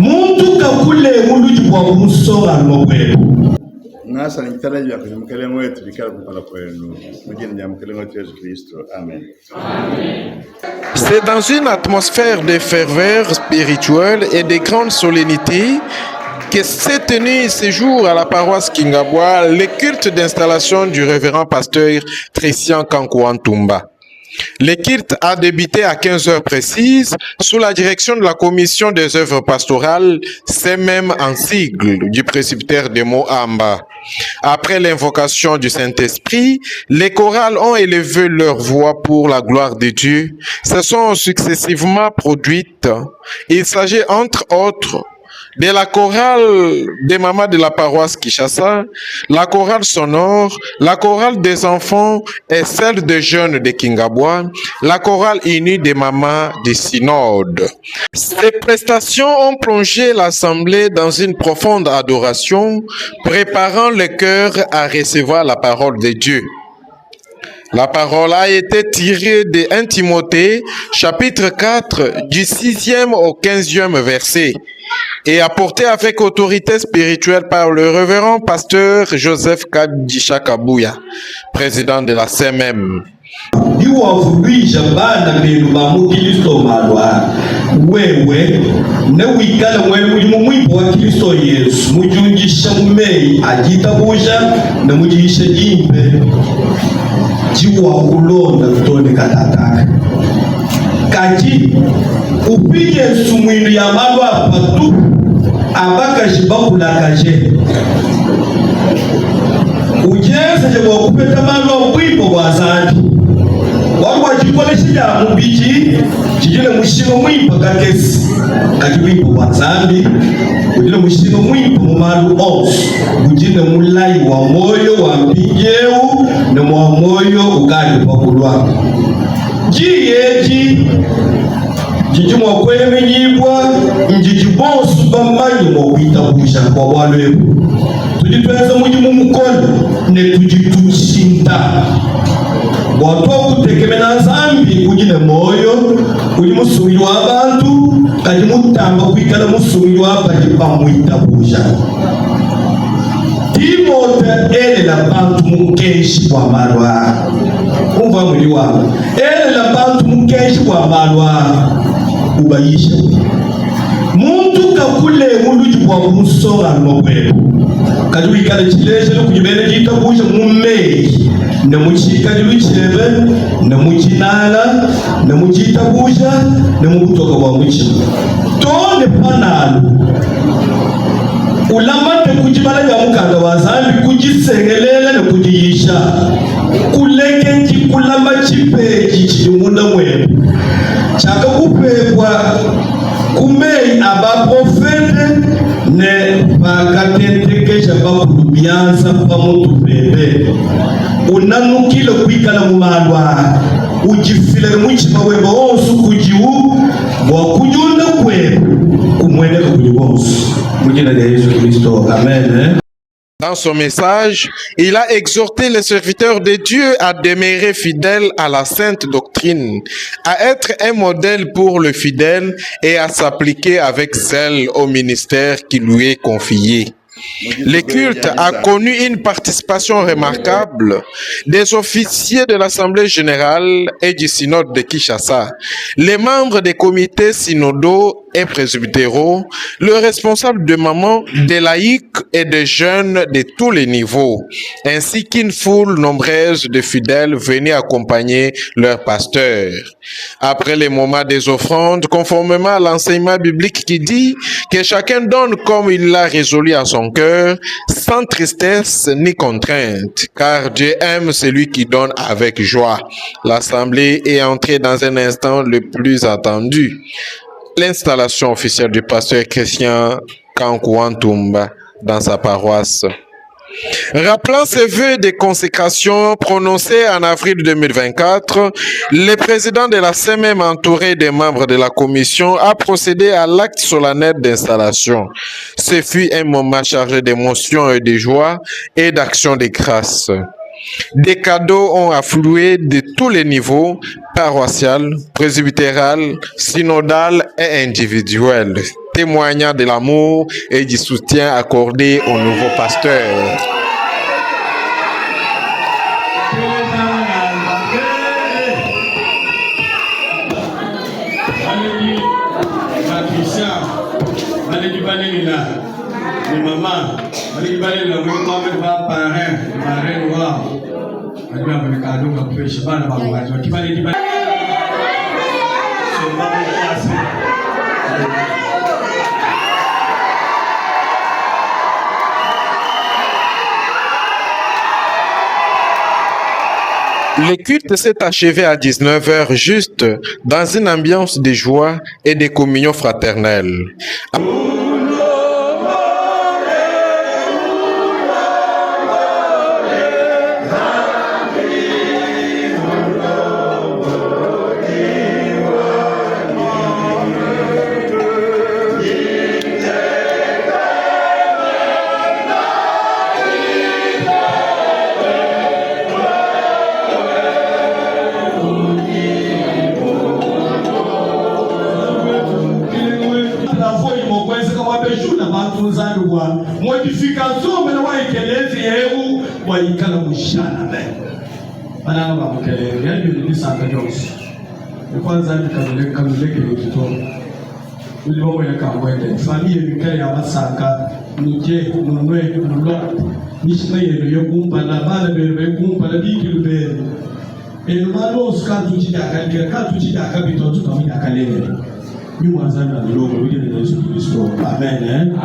Muntu kakule muluji kwa musora mokwe. Nasa nikitaraji ya mkelemo wetu bikala kupala kwenu. Mujini ya mkelemo wetu Yesu Kristo. Amen. C'est dans une atmosphère de ferveur spirituelle et de grande solennité que s'est tenu ce jour à la paroisse Kingabwa le culte d'installation du révérend pasteur Christian Kankouantumba. Le culte a débuté à 15 heures précises sous la direction de la commission des œuvres pastorales, c'est même en sigle du presbytère de Mohamba. Après l'invocation du Saint-Esprit, les chorales ont élevé leur voix pour la gloire de Dieu. Se sont successivement produites. Il s'agit entre autres de la chorale des mamans de la paroisse Kinshasa, la chorale sonore, la chorale des enfants et celle des jeunes de Kingabwa, la chorale unie des mamans du synode. Ces prestations ont plongé l'assemblée dans une profonde adoration, préparant le cœur à recevoir la parole de Dieu. La parole a été tirée de 1 Timothée, chapitre 4, du 6e au 15e verset, et apportée avec autorité spirituelle par le révérend pasteur Joseph Kadisha Kabuya, président de la CMM. Wewe ne wikala mwenu mumwipo wa Kristo Yesu mujungisha mumei ajitabusha na mujisha jimbe jiwa kulonda tutone katataka kaji upige sumwindu ya malu apatu abaka jibakula kaje ujeze jebo kupeta malu mwipo wa zandi wangwa jikole shida mubiji jijile mushino mwipo kakesi kajiwipo wa zambi ujile mushino mwipo mumalu osu ujile mulai wa moyo wa mpijeu na mwa moyo ukali kwa kulwa jiyeji jijimwa kweme nyibwa njijibonsu bamanyi mwa kuitabusha kwa walebu tujitueza mujimu mkono ne tujitushinta watu kutekemena zambi kujine moyo kuli musumili wa abantu kadi mutamba kwikala musumili wa abantu pamwitabusha Timote ele la bantu mukenshi kwa malwa umva muli wangu ele la bantu mukenshi kwa malwa ubayisha muntu kakule muluji kwa musora mokwe kadi wikala chileje no kujibele jitabusha mumei na muchika jiluchebe na muchinala na muchitabusha na mubutoka wa muchi tone panalo ulamate kujibala ya mukanda wa zambi kujisengelela na kujiyisha kuleke njikulamba chipeji chijumunda mwebu chaka kupekwa kumei abaprofete ne bakatentekesha bakulubianza pamutu bebe unanukile kwikala mumalwa ujifile muchima webo onsu kujiu wakujunda kwebu kumwendeka kujiwonsu mujina ya Yesu Kristo. Amen. Dans son message, il a exhorté les serviteurs de Dieu à demeurer fidèles à la sainte doctrine, à être un modèle pour le fidèle et à s'appliquer avec zèle au ministère qui lui est confié. Le culte a connu une participation remarquable des officiers de l'Assemblée générale et du synode de Kinshasa, les membres des comités synodaux et presbytéraux, le responsable de mamans, des laïcs et des jeunes de tous les niveaux, ainsi qu'une foule nombreuse de fidèles venus accompagner leur pasteur. Après les moments des offrandes, conformément à l'enseignement biblique qui dit que chacun donne comme il l'a résolu à son cœur, sans tristesse ni contrainte, car Dieu aime celui qui donne avec joie. L'assemblée est entrée dans un instant le plus attendu. L'installation officielle du pasteur Christian Kankouantumba dans sa paroisse. Rappelant ses vœux de consécration prononcés en avril 2024, le président de la CMM entouré des membres de la commission a procédé à l'acte solennel d'installation. Ce fut un moment chargé d'émotion et de joie et d'action de grâce. Des cadeaux ont afflué de tous les niveaux, paroissial, presbytéral, synodal et individuel. témoignant de l'amour et du soutien accordé au nouveau pasteur. Le culte s'est achevé à 19h juste dans une ambiance de joie et de communion fraternelle. modification mena wa ikelezi yehu wa ikala mushana be bana ba mukele ya ni sanga josi kwanza nikaleke kito uli bomo ya kamwende familia mikale ya masanga nuje nunwe nulo nishina yero yo kumpala bana be kumpala dikilube enumalo skatu chida kabito tukamenya kalele ni mwanzana ndogo uje Yesu Kristo amen.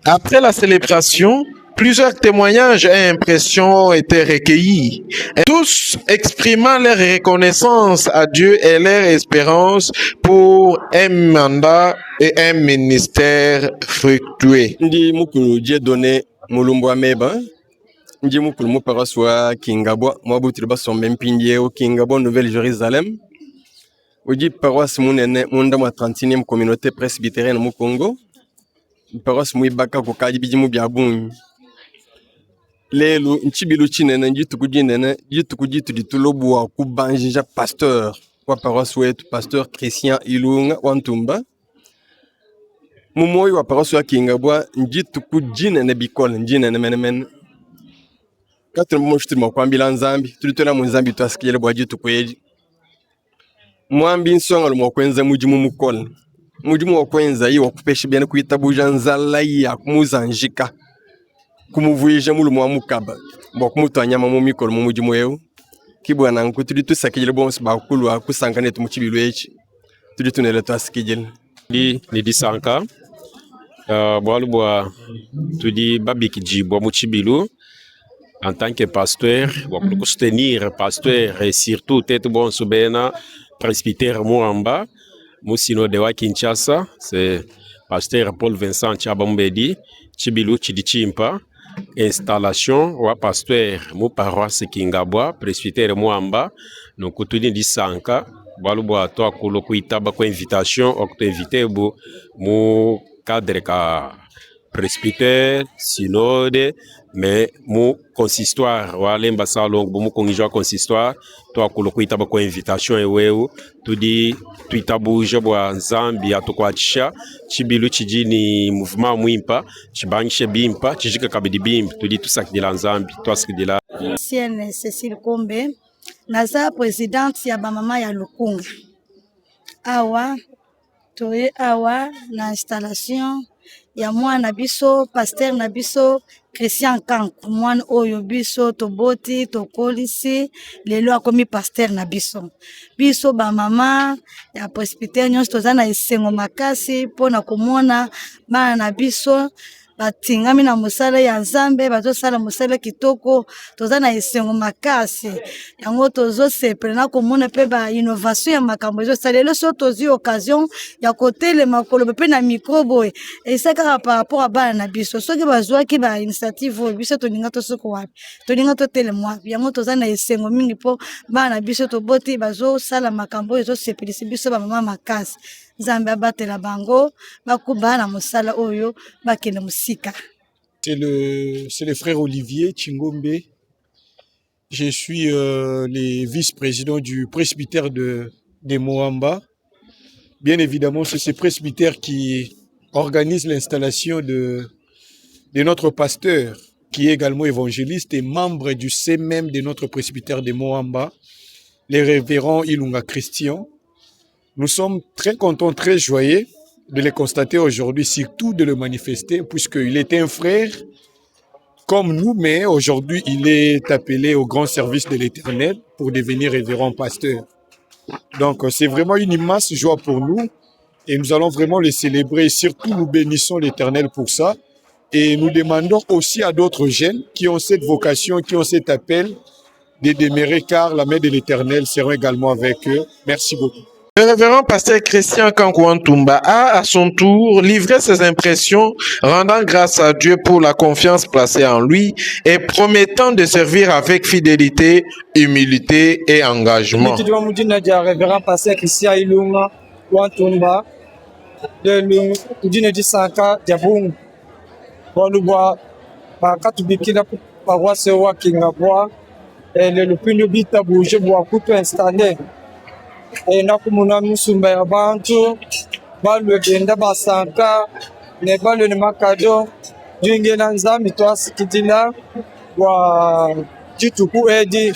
Après la célébration, plusieurs témoignages et impressions ont été recueillis, tous exprimant leur reconnaissance à Dieu et leur espérance pour un mandat et un ministère fructueux. Ndi mukulu Dieu donné mulumbu ameba ndi mukulu muparaswa Kingabwa mwabutiri basombe mpindie au Kingabwa Nouvelle Jérusalem uji paroisse munene munda mwa 31e communauté presbytérienne mu Congo. Paroisse muibaka ko kaji bijimu bya bunyi lelo nchibilu chinene njitu kujinene jitu kujitu ditulobu wa kubanjija pasteur wa paroisse wetu pasteur Christian Ilunga Wantumba mumoyi wa paroisse wa Kingabwa njitu kujinene bikole njinene menemen katru mmoshtu makwambila nzambi tulitola mu nzambi twasikile bwa jitu kweji mwambi nsonga lo kwenza mujimu mukole mujimu wa kwenza yi wakupesha byane kuitabuja nzala ya kumuzanjika kumuvuija mulumu wa mukaba bo kumutwanyama mu mikolo mu mujimu yewu kibwana nkutuli tusakijile bonse bakulu akusangane tu muchibilu echi tuli tunele twasikijile ni disanka bwa tudi babiki jibwa muchibilu en tant que pasteur pour soutenir pasteur et surtout tête bon subena presbytère Muamba Musino de wa Kinshasa, c'est pasteur Paul Vincent Tchabambedi, Chibilu Chidichimpa, installation wa pasteur mu paroisse Kingabwa, presbytère Muamba, donc kutuni di sanka, balubwa to akulo kuitaba ko invitation, okto invité bu mu cadre ka presbytère, synode, mais mu consistoire wale mbasalo mu kongijwa consistoire to akulo kuitaba ko invitation ewewu tudi tuitabuja bwa nzambi atokwachisha chibilu chijini mouvement mwimpa chibangishe bimpa chijika kabidi bimpa tudi tusakidila nzambi twasikidila Sienne Cécile Kombe naza présidente ya bamama ya Lukunga awa toye awa na installation ya mwana biso pasteur na biso Christian Kanku mwana oyo biso toboti tokolisi lelo akomi pasteur na biso ba mama ya presbytère nyonso toza na esengo makasi pona komona bana na biso batingami na mosala ya Nzambe bazosala mosala kitoko toza na esengo makasi yango tozosepela na komona pe ba innovation ya makambo ezosalelo so tozi occasion ya kotelema koloba pe na microbe esaka par rapport a bana na biso soki bazwaki ba initiative oyo biso tolinga tosoko wapi tolinga totelema wapi yango toza na esengo mingi po bana na biso toboti bazosala makambo ezosepelisi biso ba mama makasi Nzambe abatela bango bakuba na mosala oyo bakende musika. C'est le frère Olivier Chingombe. Je suis le vice-président du presbytère de Muamba. Bien évidemment, c'est ce presbytère qui organise l'installation de notre pasteur, qui est également évangéliste et membre du CMM de notre presbytère de Moamba, le révérend Ilunga Christian. Nous sommes très contents, très joyeux de le constater aujourd'hui, surtout de le manifester, puisqu'il était un frère comme nous, mais aujourd'hui, il est appelé au grand service de l'Éternel pour devenir révérend pasteur. Donc, c'est vraiment une immense joie pour nous et nous allons vraiment le célébrer. Surtout, nous bénissons l'Éternel pour ça et nous demandons aussi à d'autres jeunes qui ont cette vocation, qui ont cet appel de demeurer, car la main de l'Éternel sera également avec eux. Merci beaucoup. Le révérend pasteur Christian Kankouantumba a à son tour livré ses impressions, rendant grâce à Dieu pour la confiance placée en lui et promettant de servir avec fidélité, humilité et engagement. Révérend pasteur Christian Ilunga Wantumba de l'Udine du Sanka Diabung Waluba Bakatubikina paroisse Wakingabwa et le Lupino Bita Bougé Boakuto installé. Et nakumuna musumba ya bantu balwe genda basanka ne balwe ne makado jinge na nzambi twasikitila wa jituku edi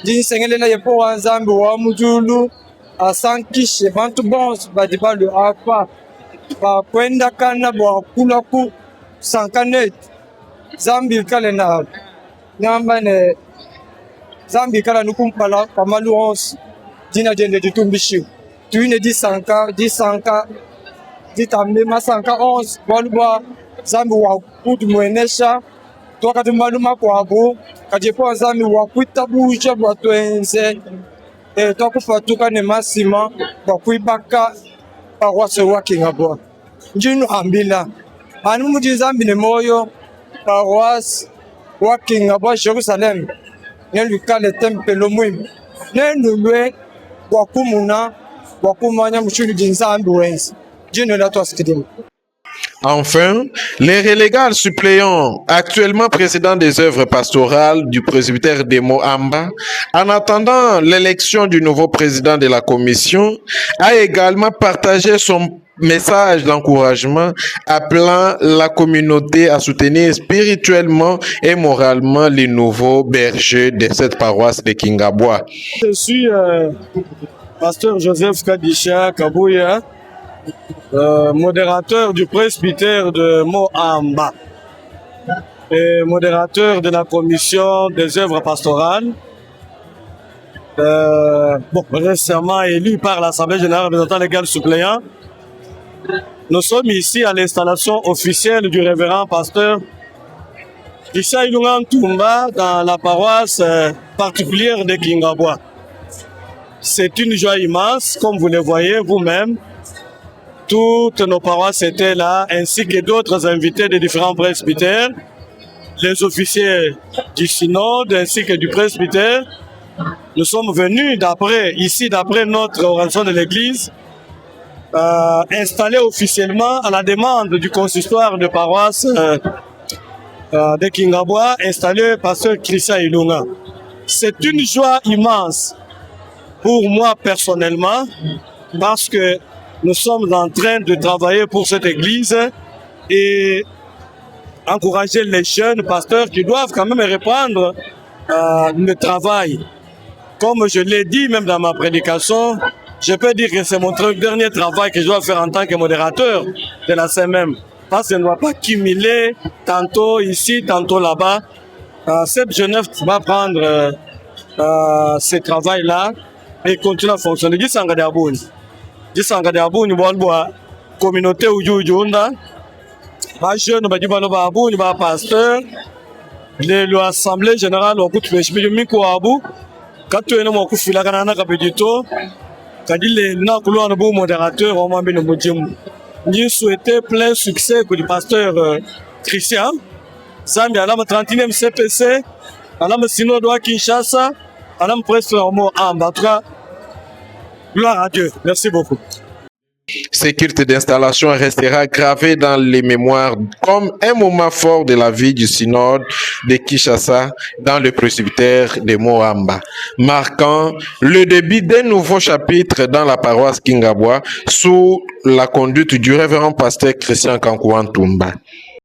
jinsengelela yepo wa nzambi wa mujulu asankishe bantu bons badi balwe apa bakwenda kana bwakula ku sankanet zambi kale na namba ne zambi kala nukumpala pamalu 11 dina jende ditumbishi tuine di sanka ditamema sanka 11 balwa zambi wa kudu mwenesha toka tumbaluma kwabu kajepo zambi wa kuitabuja bwa twenze tokufatuka ne masima bwa kuibaka paroisse Wakingabwa njinu ambila anu mudi zambi ne moyo paroisse Wakingabwa Jerusalem nelukale tempelo muhimu nenulwe wakumuna wakumanya mushuli jinzambi wenzi jino la twasikidima. Enfin, les relégats suppléants, actuellement président des œuvres pastorales du presbytère de Moamba, en attendant l'élection du nouveau président de la commission, a également partagé son message d'encouragement appelant la communauté à soutenir spirituellement et moralement les nouveaux bergers de cette paroisse de Kingabwa. Je suis pasteur Joseph Kadisha Kabouya, modérateur du presbytère de Moamba et modérateur de la commission des œuvres pastorales. Récemment élu par l'Assemblée générale représentant légal suppléant. Nous sommes ici à l'installation officielle du révérend pasteur Christian Ilunga Wantumba dans la paroisse particulière de Kingabwa. C'est une joie immense, comme vous le voyez vous-même. Toutes nos paroisses étaient là, ainsi que d'autres invités des différents presbytères, les officiers du synode ainsi que du presbytère. Nous sommes venus d'après notre organisation de l'église, installé officiellement à la demande du consistoire de paroisse de Kingabwa, installé pasteur Christian Ilunga. C'est une joie immense pour moi personnellement, parce que nous sommes en train de travailler pour cette église et encourager les jeunes pasteurs qui doivent quand même reprendre le travail. Comme je l'ai dit même dans ma prédication, je peux dire que c'est mon dernier travail que je dois faire en tant que modérateur de la CMM. Parce que je ne dois pas cumuler tantôt ici, tantôt là-bas. Cette jeunesse va prendre ce travail-là et continuer à fonctionner. Jisanga de abuni bolboa communauté ujuunda ba jeune ba dibalo ba abuni ba pasteur de l'assemblée générale au kutu beshimi miko abu kato ene mo kufila kana na kapedito kadile na kulwa no modérateur o mambe no mujimu ni souhaiter plein succès pour le pasteur Christian Zambi alama 31e CPC alama synode wa Kinshasa alama presque au Moamba. Gloire à Dieu. Merci beaucoup. Ce culte d'installation restera gravé dans les mémoires comme un moment fort de la vie du synode de Kinshasa dans le presbytère de Moamba, marquant le début d'un nouveau chapitre dans la paroisse Kingabwa sous la conduite du révérend pasteur Christian Kankouan Toumba.